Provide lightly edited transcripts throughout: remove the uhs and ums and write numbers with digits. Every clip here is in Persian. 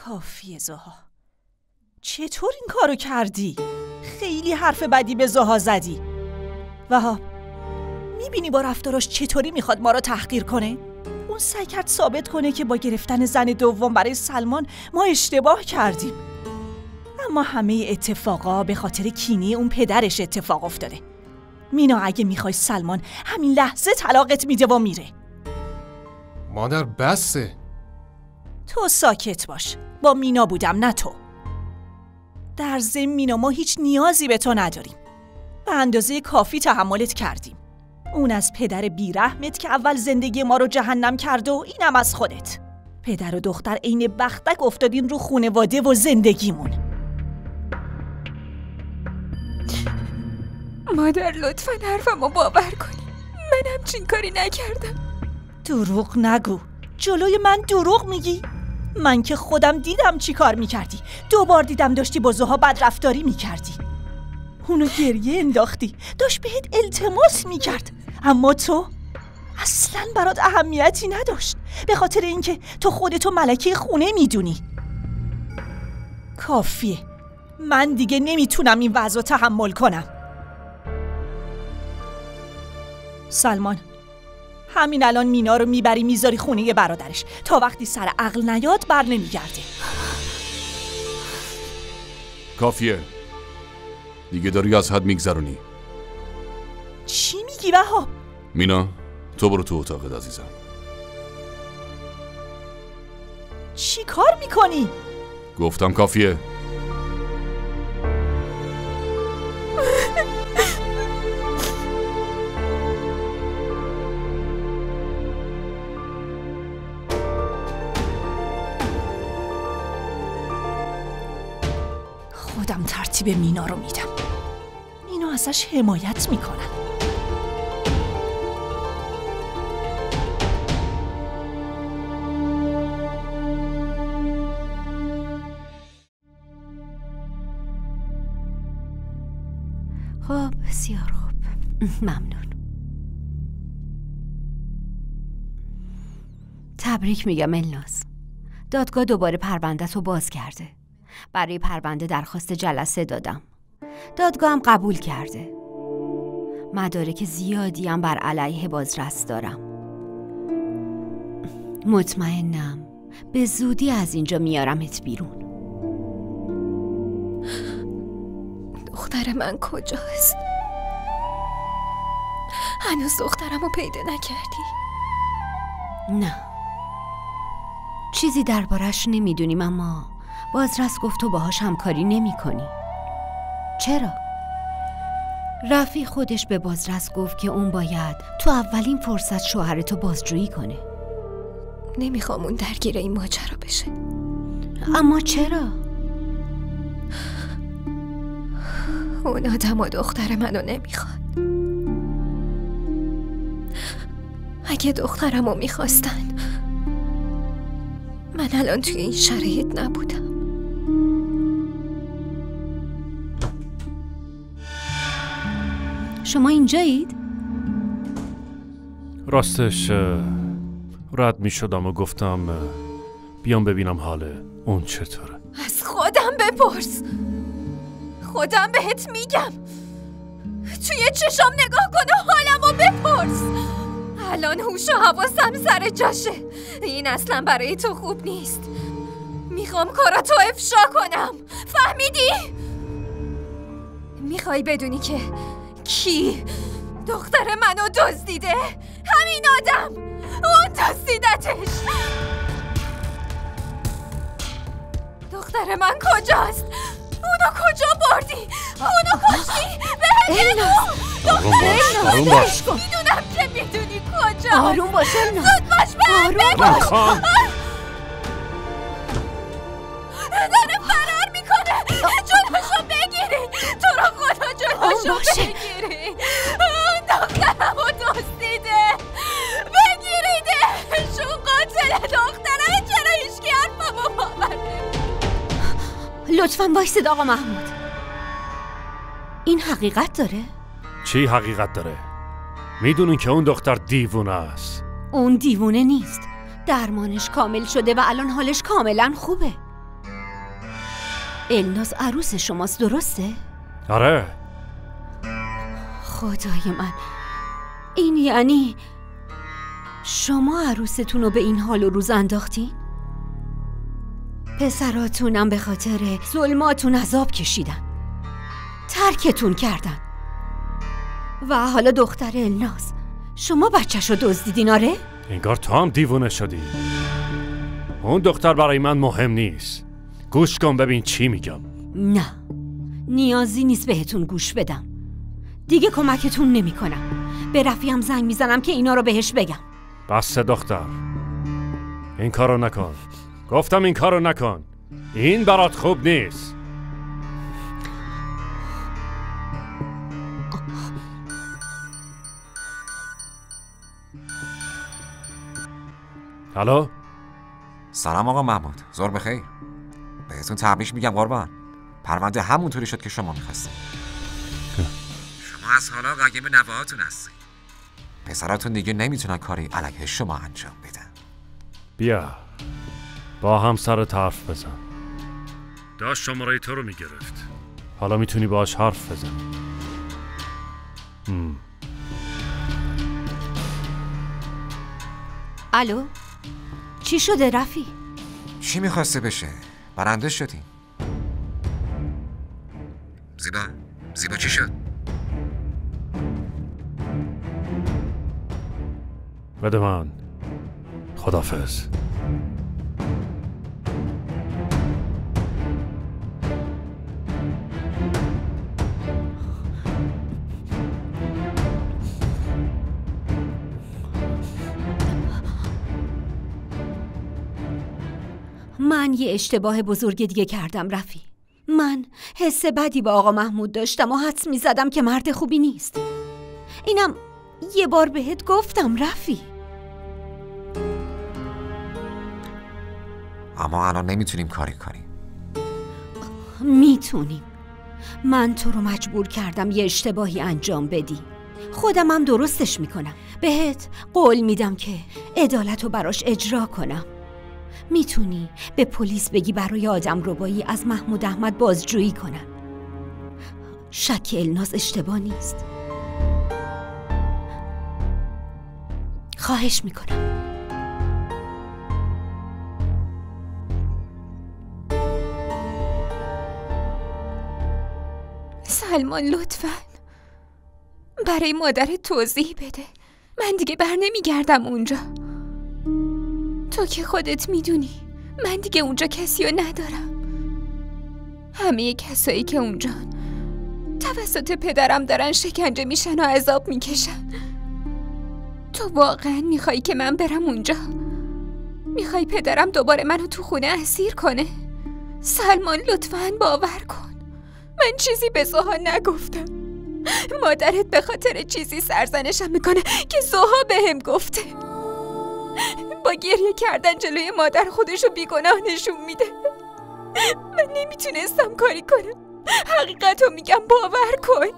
کافیه زها. چطور این کارو کردی؟ خیلی حرف بدی به زها زدی. وهاب، میبینی با رفتاراش چطوری میخواد ما رو تحقیر کنه؟ اون سعی کرد ثابت کنه که با گرفتن زن دوم برای سلمان ما اشتباه کردیم. اما همه اتفاقا به خاطر کینه اون پدرش اتفاق افتاده. مینا اگه میخوای سلمان همین لحظه طلاقت میده و میره. مادر بسه. تو ساکت باش. با مینا بودم نه تو. در ضمن مینا ما هیچ نیازی به تو نداریم. به اندازه کافی تحملت کردیم. اون از پدر بیرحمت که اول زندگی ما رو جهنم کرده و اینم از خودت. پدر و دختر عین بختک افتادین رو خونواده و زندگیمون. مادر لطفاً حرفمو باور کنی. من همچین کاری نکردم. دروغ نگو. جلوی من دروغ میگی؟ من که خودم دیدم چی کار میکردی. 2 بار دیدم داشتی با زها بدرفتاری میکردی. اونو گریه انداختی. داشت بهت التماس میکرد. اما تو اصلاً برات اهمیتی نداشت، به خاطر اینکه تو خودتو ملکه خونه میدونی. کافیه. من دیگه نمیتونم این وضع رو تحمل کنم. سلمان، همین الان مینا رو میبری میذاری خونه برادرش. تا وقتی سر عقل نیاد بر نمیگرده. کافیه. دیگه داری از حد میگذرونی. چی میگی وهاب؟ مینا، تو برو تو اتاقت عزیزم. چی کار میکنی؟ گفتم کافیه. خودم ترتیب مینا رو میدم. مینا ازش حمایت میکنن. خب بسیار خوب. ممنون. تبریک میگم الناز. دادگاه دوباره پرونده‌ت رو باز کرده. برای پرونده درخواست جلسه دادم. دادگاه هم قبول کرده. مدارک زیادی هم بر علیه بازرس دارم. مطمئنم به زودی از اینجا میارمت بیرون. دختر من کجاست؟ هنوز دخترمو پیدا نکردی؟ نه، چیزی دربارش نمیدونیم، اما بازرس گفت تو باهاش همکاری نمی کنی. چرا؟ رفیع خودش به بازرس گفت که اون باید تو اولین فرصت شوهرتو بازجویی کنه. نمیخوام اون درگیر این ماجرا بشه. اما چرا؟ اون آدم و دختر منو نمیخواد. اگه دخترمو میخواستن من الان توی این شرایط نبودم. شما اینجایید؟ راستش رد می شدم و گفتم بیام ببینم حال اون چطوره. از خودم بپرس. خودم بهت میگم. توی چشام نگاه کن و حالمو بپرس. الان هوش و حواسم سر جاشه. این اصلا برای تو خوب نیست. میخوام کاراتو افشا کنم. فهمیدی؟ میخوای بدونی که کی دختر منو دزدیده؟ همین آدم. اون دزدیدتش. دختر من کجاست؟ اونو کجا بردی؟ اونو کشتی؟ بهت بگو. آروم باش. میدونم که میدونی کجا. آروم باش. زود باش بهت بگو. داره فرار میکنه. جلوشو بگیری. تو رو خدا جلوشو بگیری. اون دخترمو دزدیده. بگیریدش. اون قاتل دخترمه. چرا هیچکی حرفمو باور نمیکنه؟ لطفاً وایسید آقا محمود. این حقیقت داره؟ چی حقیقت داره؟ میدونین که اون دختر دیوونه است. اون دیوونه نیست. درمانش کامل شده و الان حالش کاملا خوبه. الناز عروس شماست، درسته؟ آره. خدای من، این یعنی شما عروستون رو به این حال و روز انداختین؟ پسراتونم به خاطر ظلماتون عذاب کشیدن، ترکتون کردن و حالا دختر الناز شما بچه‌شو دزدیدین. آره؟ انگار تو هم دیوونه شدی. اون دختر برای من مهم نیست. گوش کن ببین چی میگم. نه، نیازی نیست بهتون گوش بدم. دیگه کمکتون نمی کنم. به رفیقم زنگ میزنم که اینا رو بهش بگم. بس دختر، این کارو نکن. گفتم این کارو نکن. این برات خوب نیست. الو؟ سلام آقا محمود، ظهر بخیر. بهتون تبریک میگم قربان. پرونده همونطوری شد که شما میخواستین. شما از حالا قایم نوهاتون هستین. پسراتون دیگه نمیتونن کاری علیه شما انجام بدن. بیا با هم سر حرف بزن. داشت شماره تو رو میگرفت، حالا میتونی باهاش حرف بزن. الو؟ چی شده رفی؟ چی میخواسته بشه؟ برنده شدیم. زیبا چی شد؟ بده من. خداحافظ. من یه اشتباه بزرگ دیگه کردم رفی. من حس بدی با آقا محمود داشتم و حدس می‌زدم که مرد خوبی نیست. اینم یه بار بهت گفتم رفی. اما الان نمیتونیم کاری کنیم. میتونیم. من تو رو مجبور کردم یه اشتباهی انجام بدی. خودم هم درستش میکنم. بهت قول میدم که عدالت رو براش اجرا کنم. میتونی به پلیس بگی برای آدمربایی از محمود احمد بازجویی کنن. شک الناز اشتباه نیست. خواهش میکنم. سلمان لطفاً برای مادرت توضیح بده. من دیگه بر نمیگردم اونجا. تو که خودت میدونی من دیگه اونجا کسی رو ندارم. همه کسایی که اونجان توسط پدرم دارن شکنجه میشن و عذاب میکشن. تو واقعا میخوای که من برم اونجا؟ میخوای پدرم دوباره منو تو خونه اسیر کنه؟ سلمان لطفاً باور کن من چیزی به زها نگفتم. مادرت به خاطر چیزی سرزنشم میکنه که زها بهم گفته. با گریه کردن جلوی مادر خودشو بیگناه نشون میده. من نمیتونستم کاری کنم. حقیقتو میگم باور کن.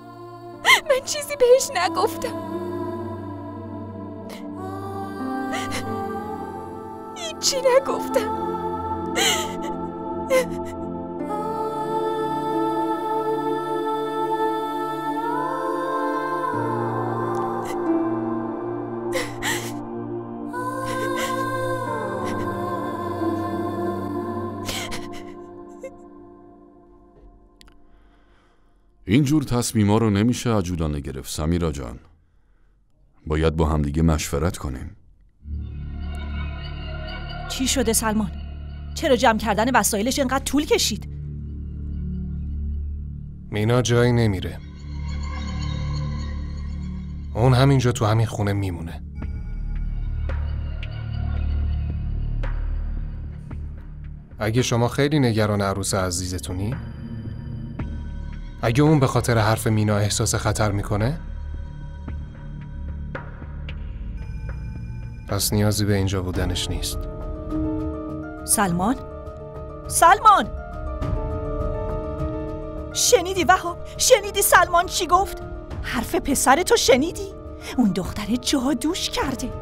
من چیزی بهش نگفتم. هیچی نگفتم. اینجور تصمیما رو نمیشه عجولانه گرفت سمیرا جان. باید با همدیگه مشورت کنیم. چی شده سلمان؟ چرا جمع کردن وسایلش اینقدر طول کشید؟ مینا جایی نمیره. اون همینجا تو همین خونه میمونه. اگه شما خیلی نگران عروس عزیزتونی، اگه اون به خاطر حرف مینا احساس خطر میکنه، پس نیازی به اینجا بودنش نیست. سلمان؟ سلمان! شنیدی وهاب؟ شنیدی سلمان چی گفت؟ حرف پسرتو شنیدی؟ اون دختر جادوش کرده.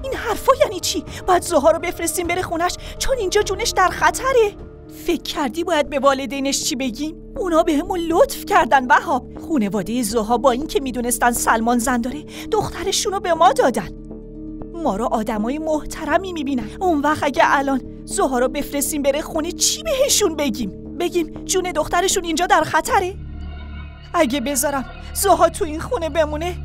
این حرفا یعنی چی؟ باید زها رو بفرستیم بره خونش چون اینجا جونش در خطره. فکر کردی باید به والدینش چی بگیم؟ اونا بهمون لطف کردن وهاب. خانواده زها با این که میدونستن سلمان زن داره دخترشونو به ما دادن. ما رو آدمای محترمی میبینن. اون وقت اگه الان زها رو بفرستیم بره خونه چی بهشون بگیم جون دخترشون اینجا در خطره؟ اگه بذارم زها تو این خونه بمونه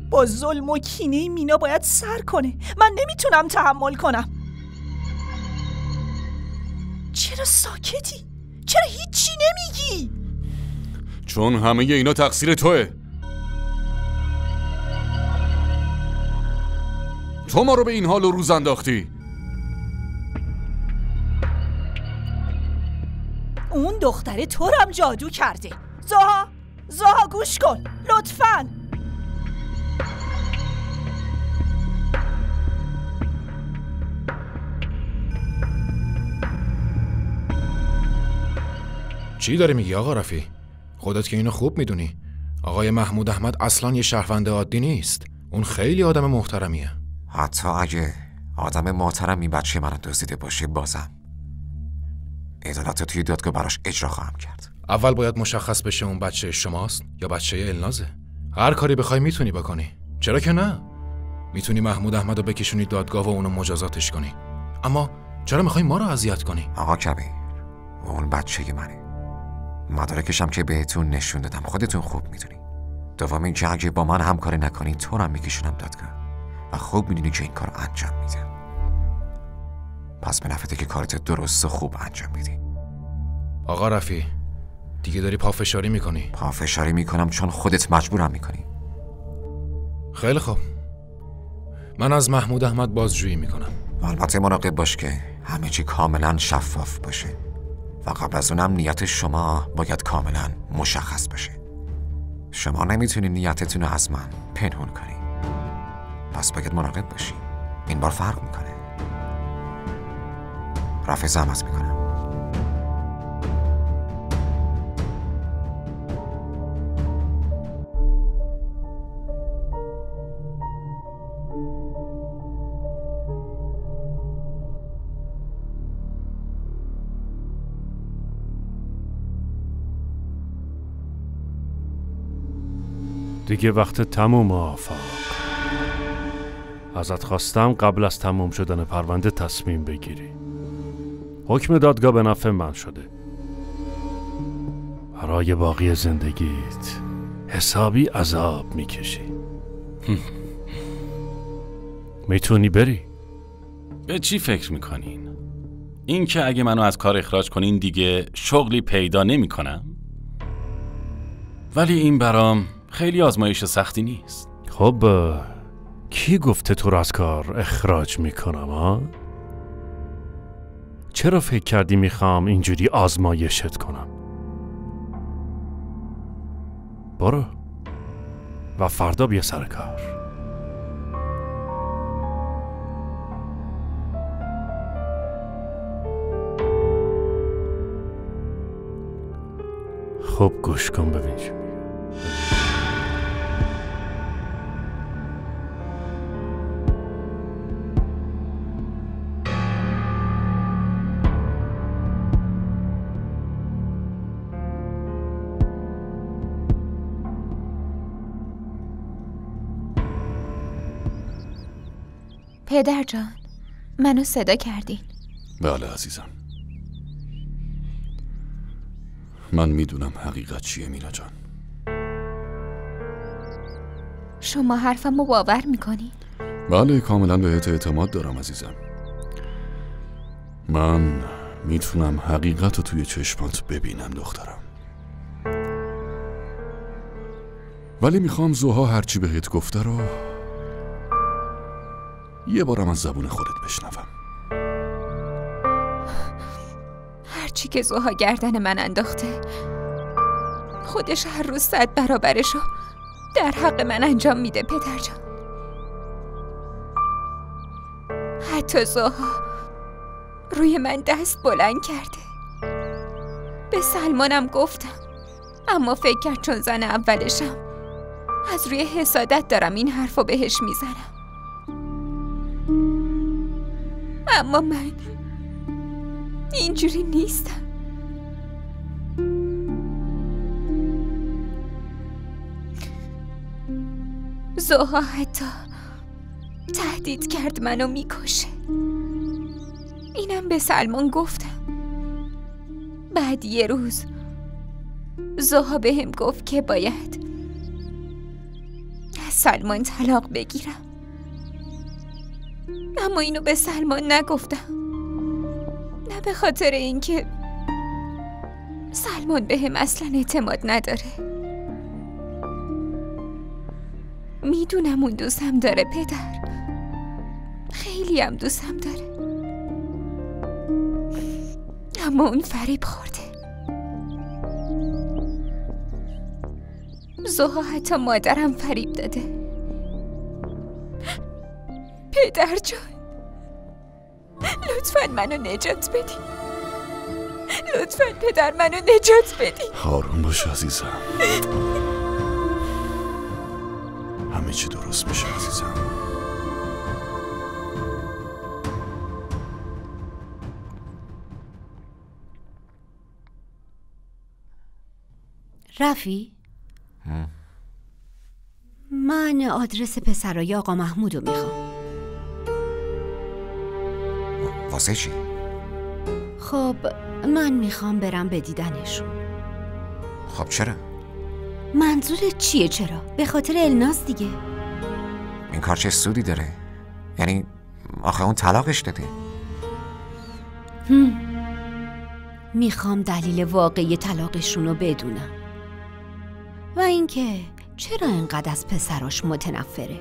با ظلم و کینه مینا باید سر کنه. من نمیتونم تحمل کنم. چرا ساکتی؟ چرا هیچی نمیگی؟ چون همه اینا تقصیر توه. تو ما رو به این حال و روز انداختی. اون دختره تو رو هم جادو کرده. زها گوش کن لطفاً. چی داری میگی آقا رفی؟ خودت که اینو خوب میدونی. آقای محمود احمد اصلاً یه شهروند عادی نیست. اون خیلی آدم محترمیه. حتی اگه آدم محترمی بچه منو دزدیده باشه بازم عدالت توی دادگاه براش اجرا خواهم کرد. اول باید مشخص بشه اون بچه شماست یا بچه النازه. هر کاری بخوای میتونی بکنی. چرا که نه؟ میتونی محمود احمدو بکشونی دادگاه و اونو مجازاتش کنی. اما چرا میخوای ما رو اذیت کنی؟ آقا کبیر، اون بچه منه. مدارکشم که بهتون نشون دادم خودتون خوب میدونی. دوم این که اگه با من همکاری نکنی تو رو هم میکشونم دادگاه و خوب میدونی که این کارو انجام میدم. پس به نفعته که کارت درست و خوب انجام میدی. آقا رفی دیگه داری پافشاری میکنی. پافشاری میکنم چون خودت مجبورم میکنی. خیلی خوب، من از محمود احمد بازجویی میکنم. البته مراقب باش که همه چی کاملا شفاف باشه و قبل از اونم نیت شما باید کاملا مشخص باشه. شما نمیتونی نیتتون رو از من پنهون کنی. پس باید مراقب باشی. این بار فرق میکنه. رفع زحمت میکنم. دیگه وقت تموم آفاق. ازت خواستم قبل از تموم شدن پرونده تصمیم بگیری. حکم دادگاه به نفع من شده. برای باقی زندگیت حسابی عذاب میکشی. میتونی بری. به چی فکر میکنین؟ این که اگه منو از کار اخراج کنین دیگه شغلی پیدا نمیکنم؟ ولی این برام خیلی آزمایش سختی نیست. خب کی گفته تو رو از کار اخراج میکنم ها؟ چرا فکر کردی میخوام اینجوری آزمایشت کنم؟ برو و فردا بیا سر کار. خب گوش کن ببین چی میگم. پدر جان، منو صدا کردین؟ بله عزیزم، من میدونم حقیقت چیه مینا جان. شما حرفمو باور میکنین؟ بله کاملا بهت اعتماد دارم عزیزم. من میتونم حقیقت رو توی چشمات ببینم دخترم. ولی میخوام زها هرچی بهت گفته رو یه بارم از زبون خودت بشنوم. هرچی که زها گردن من انداخته خودش هر روز 100 برابرشو در حق من انجام میده پدر جان. حتی زها روی من دست بلند کرده. به سلمانم گفتم اما فکر کرد چون زن اولشم از روی حسادت دارم این حرفو بهش میزنم. اما من اینجوری نیستم. زوها حتی تهدید کرد منو میکشه. اینم به سلمان گفتم. بعد یه روز زوها بهم گفت که باید از سلمان طلاق بگیرم، اما اینو به سلمان نگفتم. نه به خاطر اینکه سلمان بهم اصلا اعتماد نداره. میدونم اون دوستم داره پدر، خیلی هم دوستم داره، اما اون فریب خورده. زوها حتی مادرم فریب داده. پدر جان، لطفاً منو نجات بدی. لطفاً پدر منو نجات بدی. آروم باش عزیزم، همه چی درست میشه عزیزم. رفی؟ من آدرس پسرای آقا محمودو میخوام. واسه چی؟ خب من میخوام برم بدیدنشون. خب چرا؟ منظورت چیه چرا؟ به خاطر الناز دیگه. این کار چه سودی داره؟ یعنی آخه اون طلاقش داده. میخوام دلیل واقعی طلاقشون رو بدونم و اینکه چرا اینقدر از پسراش متنفره.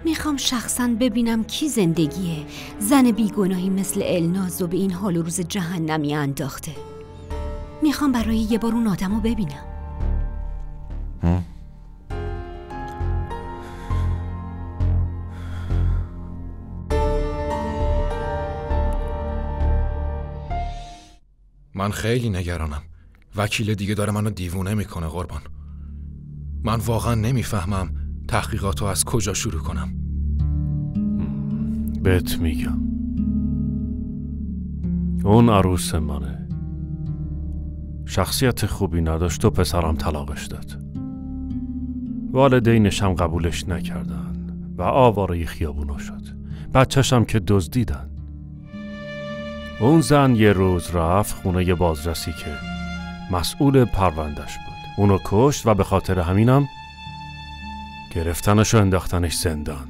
میخوام شخصاً ببینم کی زندگیه زن بیگناهی مثل الناز رو به این حال و روز جهنمی انداخته. میخوام برای یه بار اون آدم رو ببینم. من خیلی نگرانم. وکیل دیگه داره منو دیوونه میکنه قربان. من واقعا نمیفهمم تحقیقاتو از کجا شروع کنم. بهت میگم، اون عروس منه، شخصیت خوبی نداشت و پسرم طلاقش داد. والدینش هم قبولش نکردن و آواره خیابونا شد. بچه‌شم که دزدیدن. اون زن یه روز رفت خونه یه بازرسی که مسئول پروندهش بود. اونو کشت و به خاطر همینم گرفتنش و انداختنش زندان.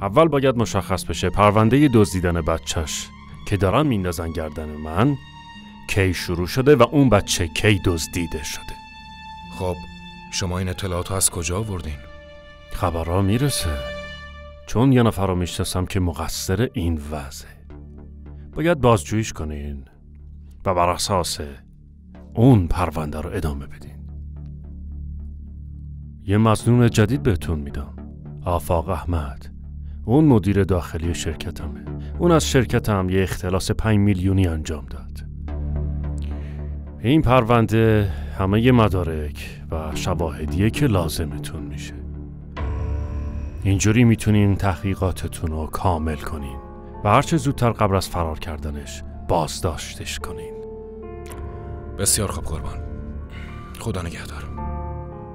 اول باید مشخص بشه پرونده دزدیدن بچهش که دارن میندازن گردن من کی شروع شده و اون بچه کی دزدیده شده. خب شما این اطلاعاتو از کجا آوردین؟ خبرها میرسه، چون یه نفر رو میشناسم که مقصر این وضعه. باید بازجوییش کنین و بر اساس اون پرونده رو ادامه بدین. یه مظنون جدید بهتون میدم، آفاق احمد. اون مدیر داخلی شرکتمه. اون از شرکتم یه اختلاس 5 میلیونی انجام داد. این پرونده همه ی مدارک و شواهدیه که لازمتون میشه. اینجوری میتونین تحقیقاتتون رو کامل کنین و هرچه زودتر قبل از فرار کردنش بازداشتش کنین. بسیار خوب قربان. خدا نگهدار.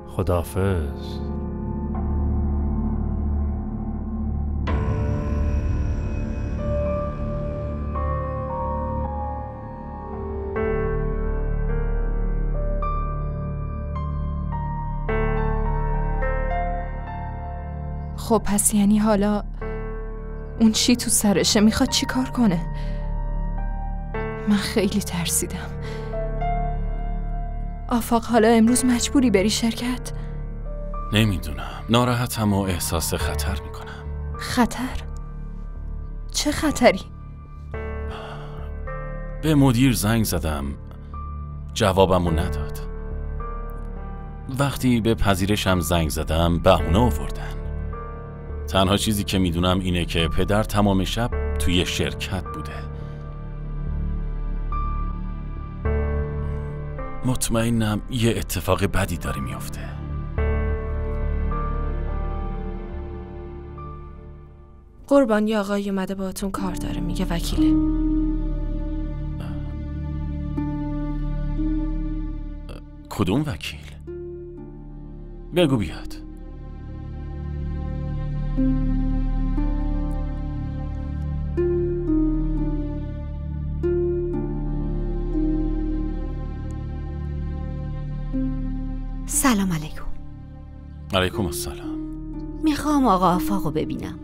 خداحافظ. خب پس یعنی حالا اون چی تو سرشه؟ میخواد چی کار کنه؟ من خیلی ترسیدم. آفاق حالا امروز مجبوری بری شرکت؟ نمیدونم، ناراحتم و احساس خطر میکنم. خطر؟ چه خطری؟ به مدیر زنگ زدم، جوابمو نداد. وقتی به پذیرشم زنگ زدم بهونه آوردن. تنها چیزی که میدونم اینه که پدر تمام شب توی شرکت بوده. مطمئنم یه اتفاق بدی داره میافته. قربان، یه آقای اومده باهاتون کار داره، میگه وکیله. کدوم وکیل؟ بگو بیاد. سلام علیکم. علیکم السلام. میخوام آقا آفاقو ببینم.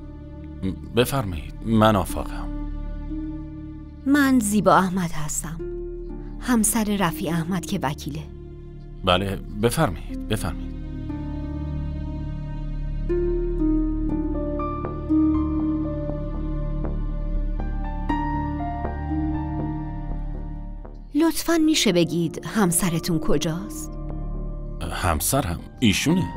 بفرمایید. من آفاقم. من زیبا احمد هستم، همسر رفیع احمد که وکیله. بله بفرمایید بفرمایید. لطفاً میشه بگید همسرتون کجاست؟ همسرم ایشونه.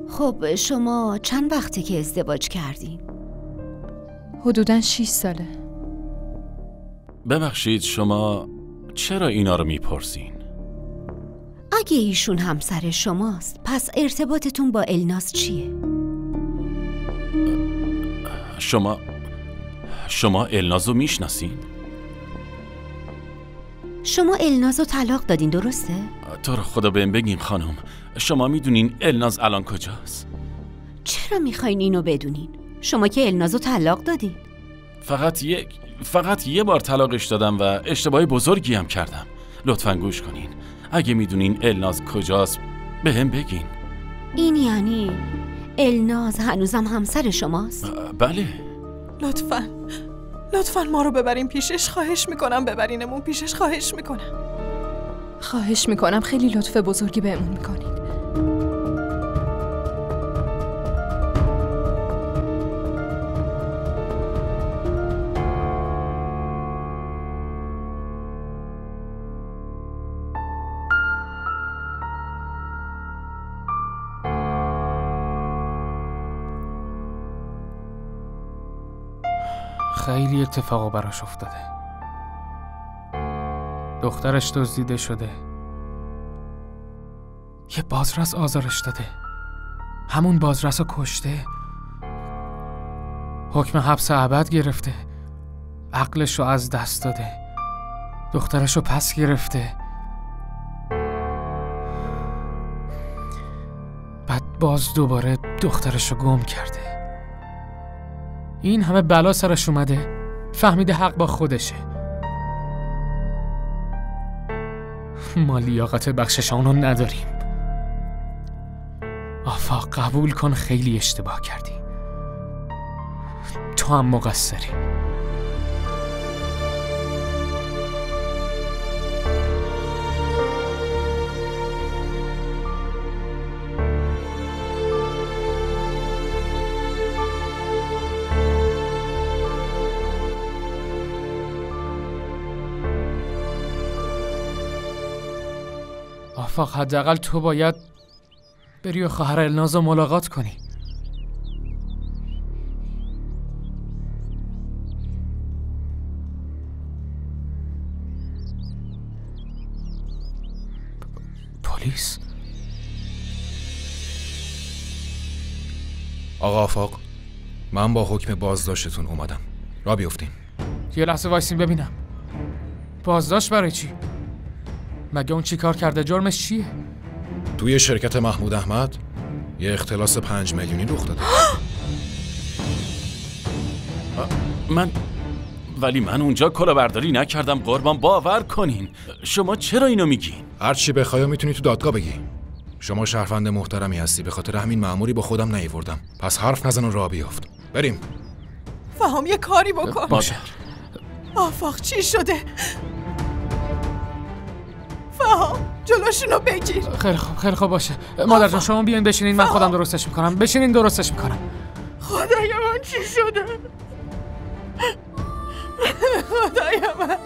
خب شما چند وقته که ازدواج کردین؟ حدوداً 6 ساله. ببخشید شما چرا اینا رو میپرسین؟ اگه ایشون همسر شماست پس ارتباطتون با الناز چیه؟ شما النازو میشناسین؟ شما النازو طلاق دادین درسته؟ تو رو خدا بهم بگین خانم، شما میدونین الناز الان کجاست؟ چرا میخواین اینو بدونین؟ شما که النازو طلاق دادین. فقط یه بار طلاقش دادم و اشتباه بزرگی هم کردم. لطفاً گوش کنین. اگه میدونین الناز کجاست بهم بگین. این یعنی الناز هنوزم همسر شماست؟ بله. لطفاً ما رو ببرین پیشش، خواهش میکنم ببرینمون پیشش، خواهش میکنم خیلی لطف بزرگی بهمون میکنین. خیلی اتفاقا براش افتاده. دخترش دزدیده شده، یه بازرس آزارش داده، همون بازرس رو کشته، حکم حبس ابد گرفته، عقلش رو از دست داده، دخترش رو پس گرفته، بعد باز دوباره دخترش رو گم کرده. این همه بلا سرش اومده، فهمیده حق با خودشه. ما لیاقت بخشش اونو نداریم. آفاق قبول کن خیلی اشتباه کردی، تو هم مقصری. آفاق حداقل تو باید بری و خواهر الناز رو ملاقات کنی. پلیس؟ آقا آفاق، من با حکم بازداشتتون اومدم. را بیفتین. یه لحظه وایسین ببینم. بازداشت برای چی؟ مگه اون چی کار کرده؟ جرمش چیه؟ توی شرکت محمود احمد یه اختلاس 5 میلیونی رخ داده. ولی من اونجا کلاهبرداری نکردم قربان، باور کنین. شما چرا اینو میگین؟ هر چی بخوای میتونی تو دادگاه بگی. شما شهروند محترمی هستی، به خاطر همین مأموری با خودم نیاوردم. پس حرف نزن و راه بیافت. بریم. فهم یه کاری بکن. باشه. آفاق چی شده؟ فهم جلوشونو بگیر. خیلی خوب باشه. مادر جان شما بیاین بشینین، من خودم درستش میکنم. بشینین درستش میکنم. خدای من چی شده؟ خدای من.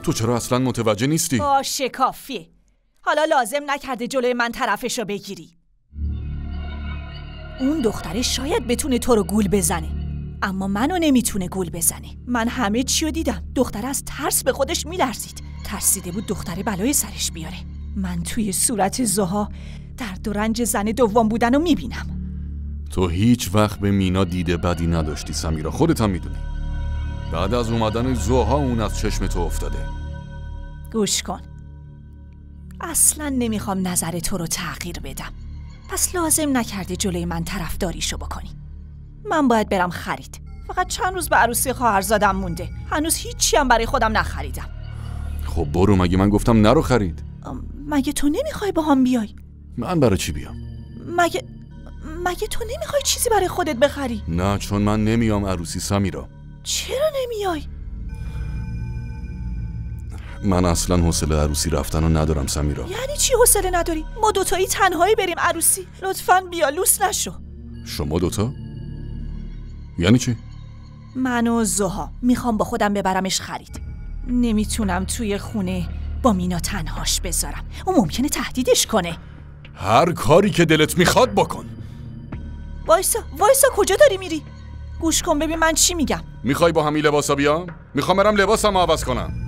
تو چرا اصلا متوجه نیستی؟ باشه کافیه. حالا لازم نکرده جلوی من طرفشو بگیری. اون دختره شاید بتونه تو رو گول بزنه، اما منو نمیتونه گول بزنه. من همه چیو دیدم. دختره از ترس به خودش میلرزید. ترسیده بود دختر بلای سرش بیاره. من توی صورت زها درد و رنج زن دوم بودن رو میبینم. تو هیچ وقت به مینا دیده بدی نداشتی سمیرا، خودت هم میدونی. بعد از اومدن زها اون از چشم تو افتاده. گوش کن، اصلا نمیخوام نظر تو رو تغییر بدم، پس لازم نکرده جلوی من طرفداریشو بکنی. من باید برم خرید، فقط چند روز به عروسی خواهرزادم مونده، هنوز هیچی هم برای خودم نخریدم. خب برو، مگه من گفتم نرو خرید؟ مگه تو نمیخوای با هم بیای؟ من برای چی بیام؟ مگه تو نمیخوای چیزی برای خودت بخری؟ نه، چون من نمیام عروسی سمیرا. چرا نمیای؟ من اصلا حوصله عروسی رفتن رو ندارم سمیرا. یعنی چی حوصله نداری؟ ما دوتایی تنهایی بریم عروسی. لطفاً بیا، لوس نشو. شما دوتا؟ یعنی چی؟ من و زها میخوام با خودم ببرمش خرید. نمیتونم توی خونه با مینا تنهاش بذارم، اون ممکنه تهدیدش کنه. هر کاری که دلت میخواد بکن. وایسا کجا داری میری؟ گوش کن ببین من چی میگم. میخوای با همین لباسا بیام؟ میخوام برم لباسمو عوض کنم.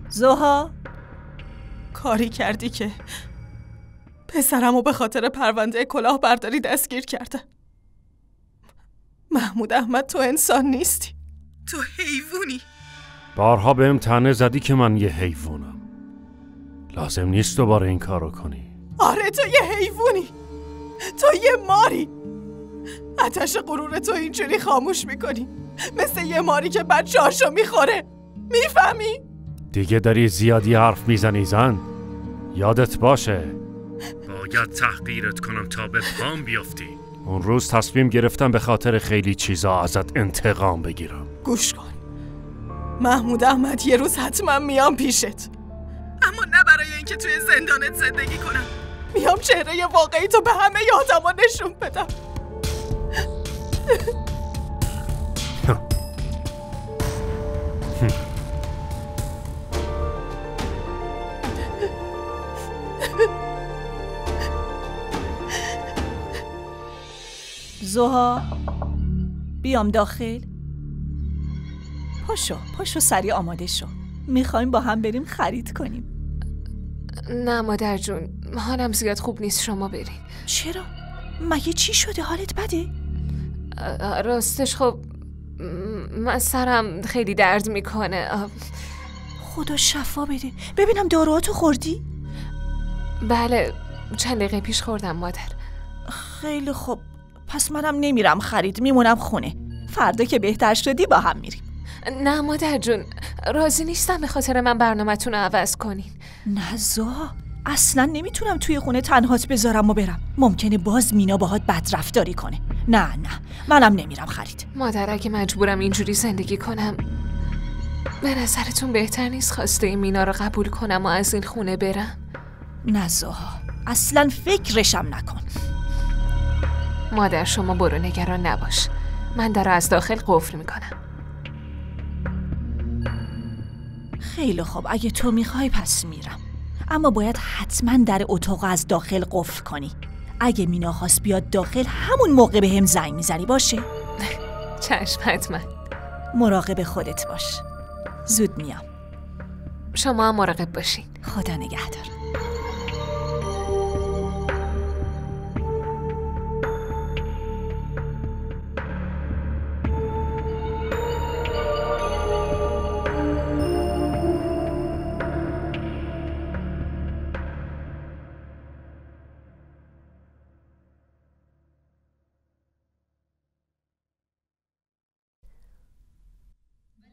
زها، کاری کردی که پسرمو به خاطر پرونده کلاهبرداری دستگیر کردن. محمود احمد، تو انسان نیستی، تو حیوانی. بارها بهم طعنه زدی که من یه حیوانم. لازم نیست دوباره این کارو کنی. آره تو یه حیوانی، تو یه ماری. آتش غرور تو اینجوری خاموش میکنی، مثل یه ماری که بچه‌هاشو میخوره. میفهمی؟ دیگه داری زیادی حرف میزنی زن. یادت باشه باید تحقیرت کنم تا به پام بیافتی. اون روز تصمیم گرفتم به خاطر خیلی چیزا ازت انتقام بگیرم. گوش کن محمود احمد، یه روز حتما میام پیشت، اما نه برای اینکه توی زندانت زندگی کنم. میام چهره واقعی تو به همه آدما نشون بدم. زها، بیام داخل. پاشو سریع آماده شو، میخوایم با هم بریم خرید کنیم. نه مادر جون، حالم زیاد خوب نیست، شما برین. چرا؟ مگه چی شده؟ حالت بده؟ راستش خب من سرم خیلی درد میکنه. خدا شفا بده. ببینم داروهاتو خوردی؟ بله، چند دقیقه پیش خوردم مادر. خیلی خوب، پس منم نمیرم خرید، میمونم خونه. فردا که بهتر شدی با هم میریم. نه مادر جون، راضی نیستم به خاطر من برنامه‌تون رو عوض کنین. نه زها، اصلا نمیتونم توی خونه تنهات بذارم و برم. ممکنه باز مینا باهات بدرفتاری کنه. نه منم نمیرم خرید. مادر اگه مجبورم اینجوری زندگی کنم، به نظرتون بهتر نیست خواسته مینا رو قبول کنم و از این خونه برم؟ نه زها، اصلا فکرشم نکن. مادر شما برو، نگران نباش، من در از داخل قفل میکنم. خیلی خوب، اگه تو میخوای پس میرم، اما باید حتما در اتاق از داخل قفل کنی. اگه مینا خواست بیاد داخل همون موقع به هم زنگ میزنی، باشه؟ چشم، حتما. مراقب خودت باش. زود میام. شما هم مراقب باشین. خدا نگهدار.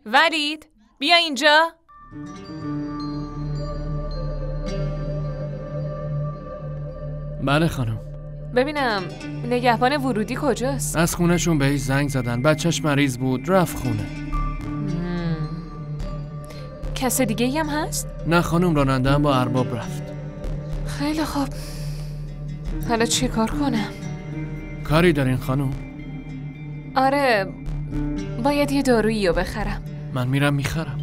ولید، بیا اینجا. بله خانم. ببینم نگهبان ورودی کجاست؟ از خونهشون بهش زنگ زدن، بچهش مریض بود رفت خونه. کس دیگه ای هم هست؟ نه خانم، راننده هم با ارباب رفت. خیلی خوب، حالا چی کار کنم؟ کاری دارین خانم؟ آره، باید یه دارویی رو بخرم. من میرم میخرم.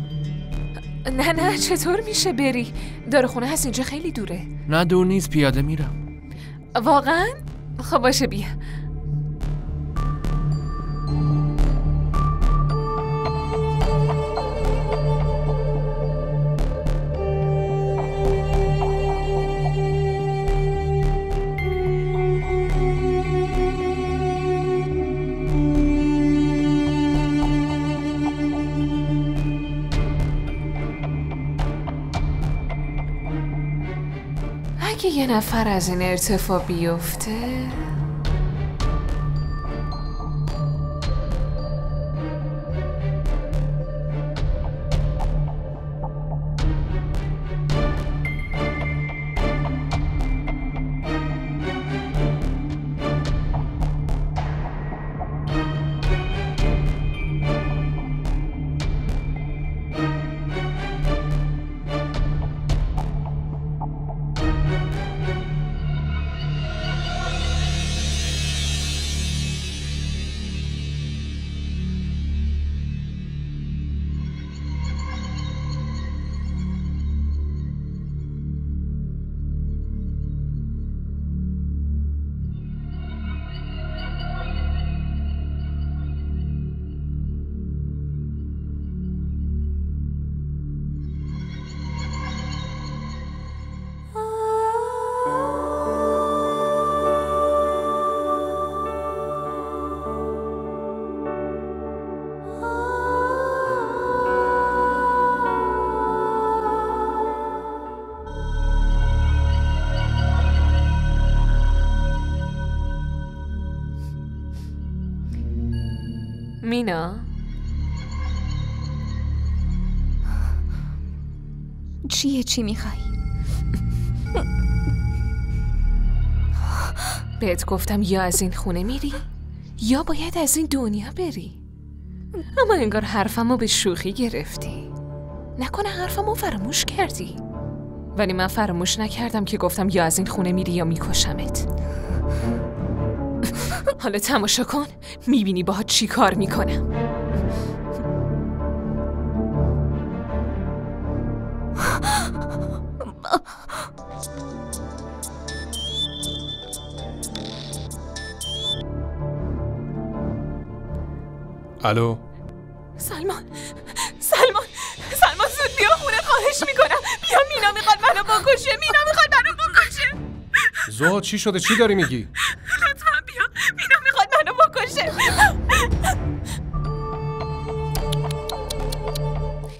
نه چطور میشه بری؟ داروخونه هست اینجا خیلی دوره. نه دور نیست، پیاده میرم. واقعا؟ خب باشه بیا. اگه یه نفر از این ارتفاع بیفته مینا چی میخوای؟ بهت گفتم یا از این خونه میری یا باید از این دنیا بری، اما انگار حرفمو به شوخی گرفتی. نکنه حرفمو فراموش کردی؟ ولی من فراموش نکردم که گفتم یا از این خونه میری یا میکشمت. حالا تماشا کن، میبینی باهات چی کار میکنم. الو سلمان زود بیا خونه، خواهش میکنم بیا. مینا میخواد منو بکشه. زوها چی شده؟ چی داری میگی؟ لطفا بیا، مینا میخواد منو بکشه.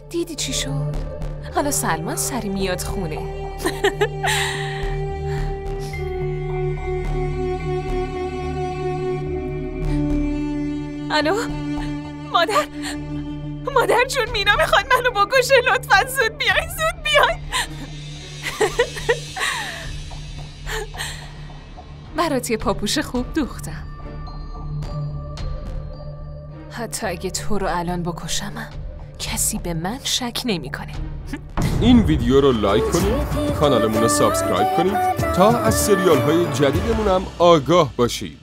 دیدی چی شد؟ حالا سلمان سری میاد خونه. الو مادر جون، مینا میخواد منو بکشه. لطفا زود بیاین. برات یه پاپوش خوب دوختم. حتی اگه تو رو الان بکشمم کسی به من شک نمیکنه. این ویدیو رو لایک کنید، کانالمون رو سابسکرایب کنید تا از سریال های جدیدمون هم آگاه باشید.